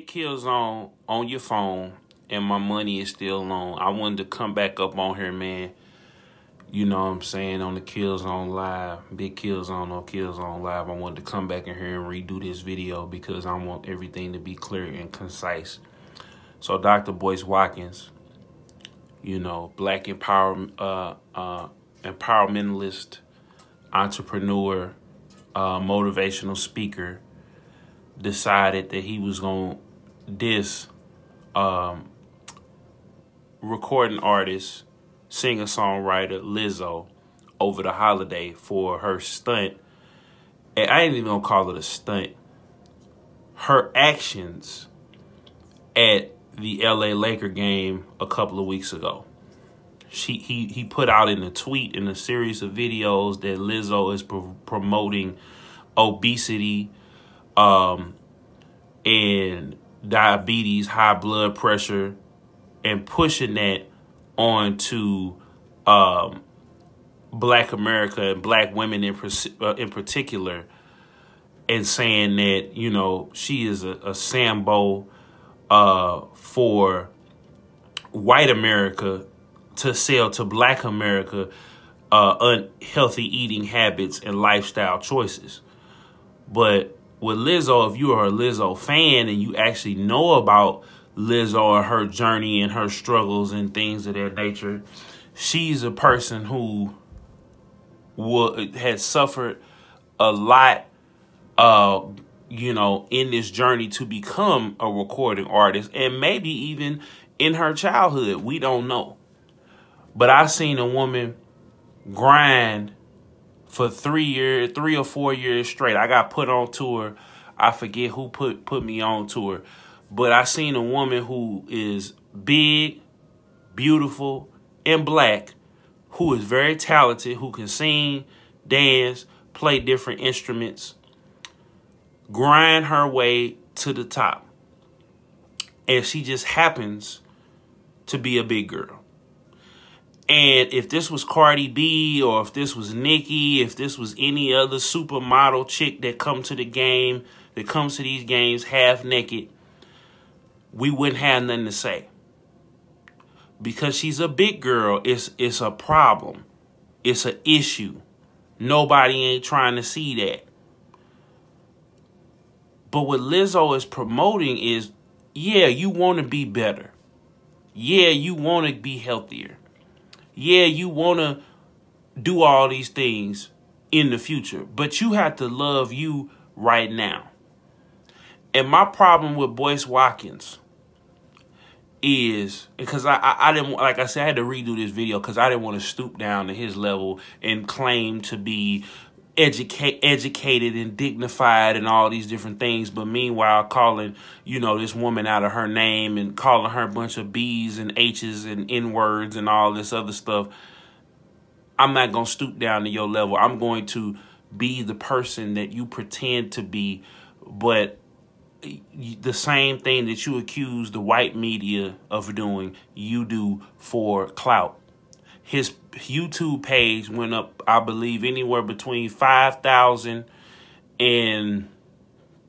Big Kill Zone on your phone, and my money is still on. I wanted to come back up on here, man. You know what I'm saying, on the Kill Zone Live, Big Kill Zone on Kill Zone Live. I wanted to come back in here and redo this video because I want everything to be clear and concise. So Dr. Boyce Watkins, you know, black empowermentalist, entrepreneur, motivational speaker, decided that he was going to diss recording artist, singer-songwriter Lizzo over the holiday for her stunt. And I ain't even gonna call it a stunt. Her actions at the LA Laker game a couple of weeks ago. He put out in a tweet in a series of videos that Lizzo is promoting obesity and diabetes, high blood pressure, and pushing that onto Black America and Black women in particular, and saying that, you know, she is a Sambo for white America to sell to Black America unhealthy eating habits and lifestyle choices. But with Lizzo, if you are a Lizzo fan and you actually know about Lizzo and her journey and her struggles and things of that nature, she's a person who had suffered a lot, you know, in this journey to become a recording artist, and maybe even in her childhood. We don't know. But I seen a woman grind for 3 or 4 years straight. I got put on tour. I forget who put me on tour. But I seen a woman who is big, beautiful, and Black, who is very talented, who can sing, dance, play different instruments, grind her way to the top. And she just happens to be a big girl. And if this was Cardi B, or if this was Nicki, if this was any other supermodel chick that comes to the game, that comes to these games half naked, we wouldn't have nothing to say. Because she's a big girl, it's a problem. It's an issue. Nobody ain't trying to see that. But what Lizzo is promoting is, yeah, you want to be better. Yeah, you want to be healthier. Yeah, you want to do all these things in the future. But you have to love you right now. And my problem with Boyce Watkins is, because I didn't, like I said, I had to redo this video because I didn't want to stoop down to his level and claim to be educated and dignified and all these different things. But meanwhile, calling, you know, this woman out of her name and calling her a bunch of B's and H's and N-words and all this other stuff. I'm not going to stoop down to your level. I'm going to be the person that you pretend to be, but the same thing that you accuse the white media of doing, you do for clout. His YouTube page went up, I believe, anywhere between 5,000 and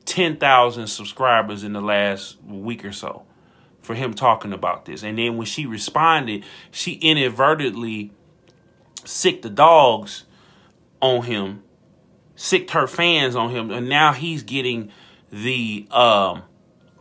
10,000 subscribers in the last week or so for him talking about this. And then when she responded, she inadvertently sicked the dogs on him, sicked her fans on him, and now he's getting the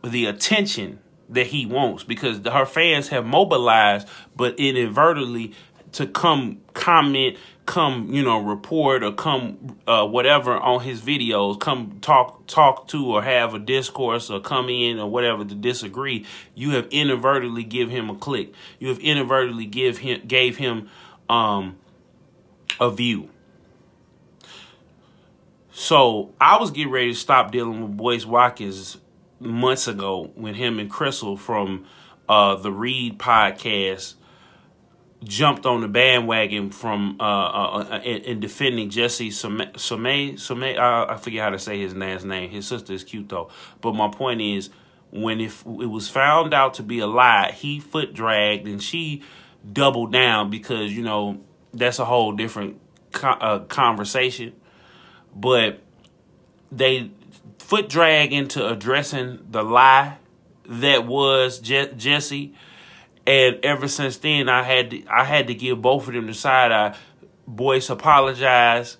attention that he wants, because her fans have mobilized, but inadvertently, to come comment, come, you know, report, or come whatever on his videos, come talk to, or have a discourse, or come in, or whatever, to disagree. You have inadvertently give him a click. You have inadvertently gave him a view. So I was getting ready to stop dealing with Boyce Watkins months ago when him and Crystal from the Read podcast jumped on the bandwagon from in defending Jesse Smollett. I forget how to say his last name. His sister is cute though. But my point is, when it was found out to be a lie, he foot dragged and she doubled down, because, you know, that's a whole different conversation. But they foot drag into addressing the lie that was Jesse. And ever since then, I had to give both of them the side eye. Boyce apologized,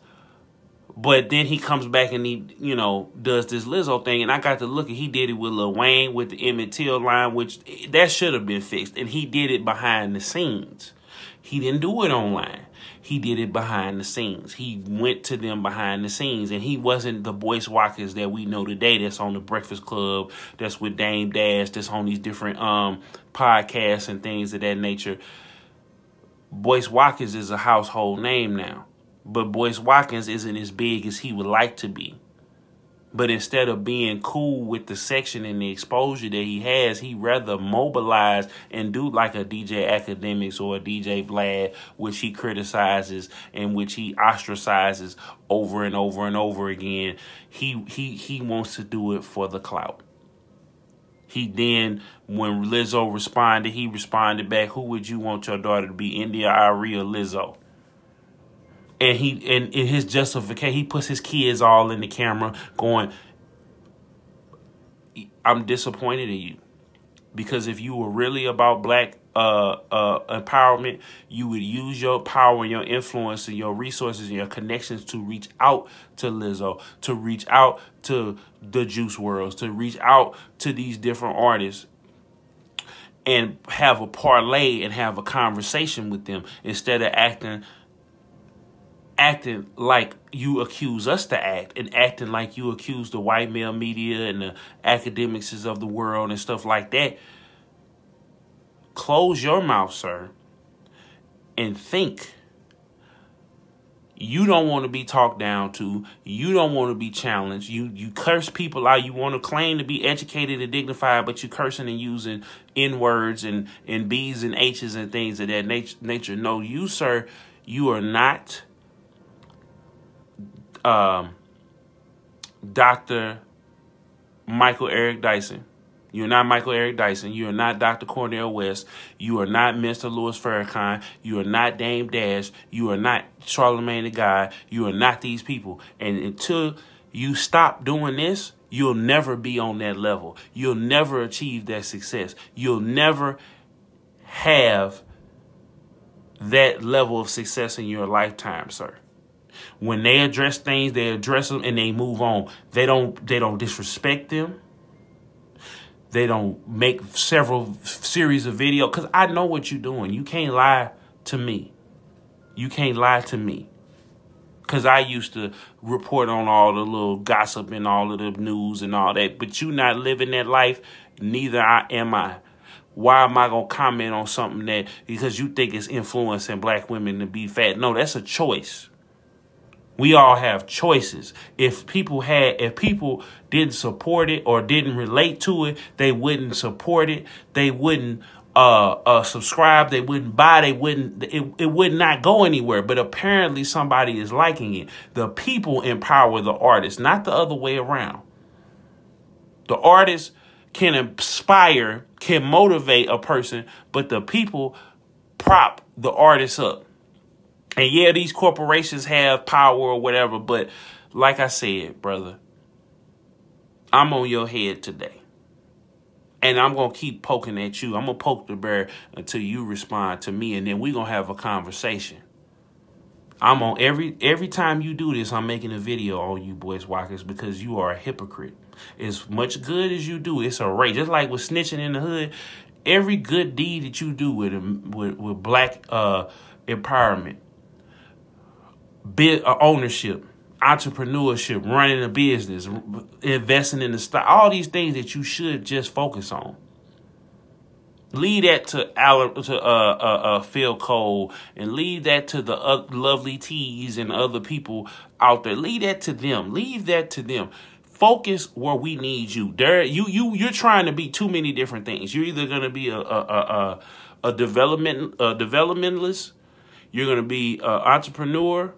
but then he comes back and he, you know, does this Lizzo thing. And I got to look, and he did it with Lil Wayne, with the Emmett Till line, which that should have been fixed. And he did it behind the scenes. He didn't do it online. He did it behind the scenes. He went to them behind the scenes. And he wasn't the Boyce Watkins that we know today that's on the Breakfast Club, that's with Dame Dash, that's on these different podcasts and things of that nature. Boyce Watkins is a household name now. But Boyce Watkins isn't as big as he would like to be. But instead of being cool with the section and the exposure that he has, he rather mobilize and do like a DJ Academics or a DJ Vlad, which he criticizes and which he ostracizes over and over and over again. He wants to do it for the clout. He then, when Lizzo responded, he responded back, who would you want your daughter to be, India Ari or Lizzo? And in his justification, he puts his kids all in the camera going, I'm disappointed in you. Because if you were really about black empowerment, you would use your power and your influence and your resources and your connections to reach out to Lizzo, to reach out to the Juice WRLDs, to reach out to these different artists and have a parlay and have a conversation with them instead of acting like you accuse us to act and acting like you accuse the white male media and the academics of the world and stuff like that. Close your mouth, sir, and think. You don't want to be talked down to. You don't want to be challenged. You curse people out. You want to claim to be educated and dignified, but you cursing and using N-words and B's and H's and things of that nature. No, you, sir, you are not Dr. Michael Eric Dyson. You're not Michael Eric Dyson. You are not Dr. Cornel West. You are not Mr. Louis Farrakhan. You are not Dame Dash. You are not Charlamagne the God. You are not these people. And until you stop doing this, you'll never be on that level. You'll never achieve that success. You'll never have that level of success in your lifetime, sir. When they address things, they address them and they move on. They don't disrespect them. They don't make several series of videos. Because I know what you're doing. You can't lie to me. You can't lie to me. Because I used to report on all the little gossip and all of the news and all that. But you not living that life, neither am I. Why am I going to comment on something that, because you think it's influencing black women to be fat? No, that's a choice. We all have choices. If people didn't support it or didn't relate to it, they wouldn't support it. They wouldn't subscribe. They wouldn't buy. It would not go anywhere. But apparently somebody is liking it. The people empower the artist, not the other way around. The artist can inspire, can motivate a person, but the people prop the artist up. And yeah, these corporations have power or whatever, but like I said, brother, I'm on your head today. And I'm going to keep poking at you. I'm going to poke the bear until you respond to me, and then we're going to have a conversation. I'm on every time you do this, I'm making a video on you, Boyce Watkins, because you are a hypocrite. As much good as you do, it's a race. Just like with snitching in the hood, every good deed that you do with black empowerment, ownership, entrepreneurship, running a business, investing in the stock, all these things that you should just focus on. Leave that to Phil Cole, and leave that to the lovely T's and other people out there. Leave that to them. Leave that to them. Focus where we need you. You're trying to be too many different things. You're either going to be a developmentalist, you're going to be an entrepreneur,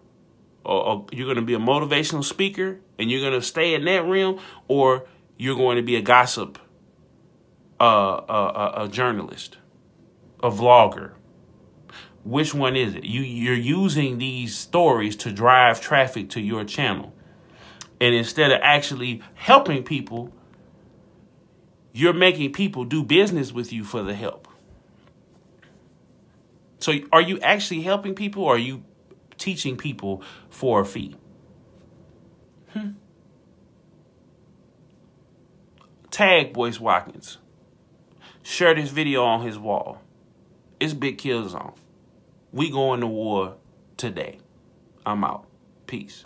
or you're going to be a motivational speaker, and you're going to stay in that realm, or you're going to be a gossip, a journalist, a vlogger. Which one is it? You're using these stories to drive traffic to your channel. And instead of actually helping people, You're making people do business with you for the help. So are you actually helping people, or are you teaching people for a fee? Tag Boyce Watkins. Share this video on his wall. It's Big Kill Zone. We going to war today. I'm out. Peace.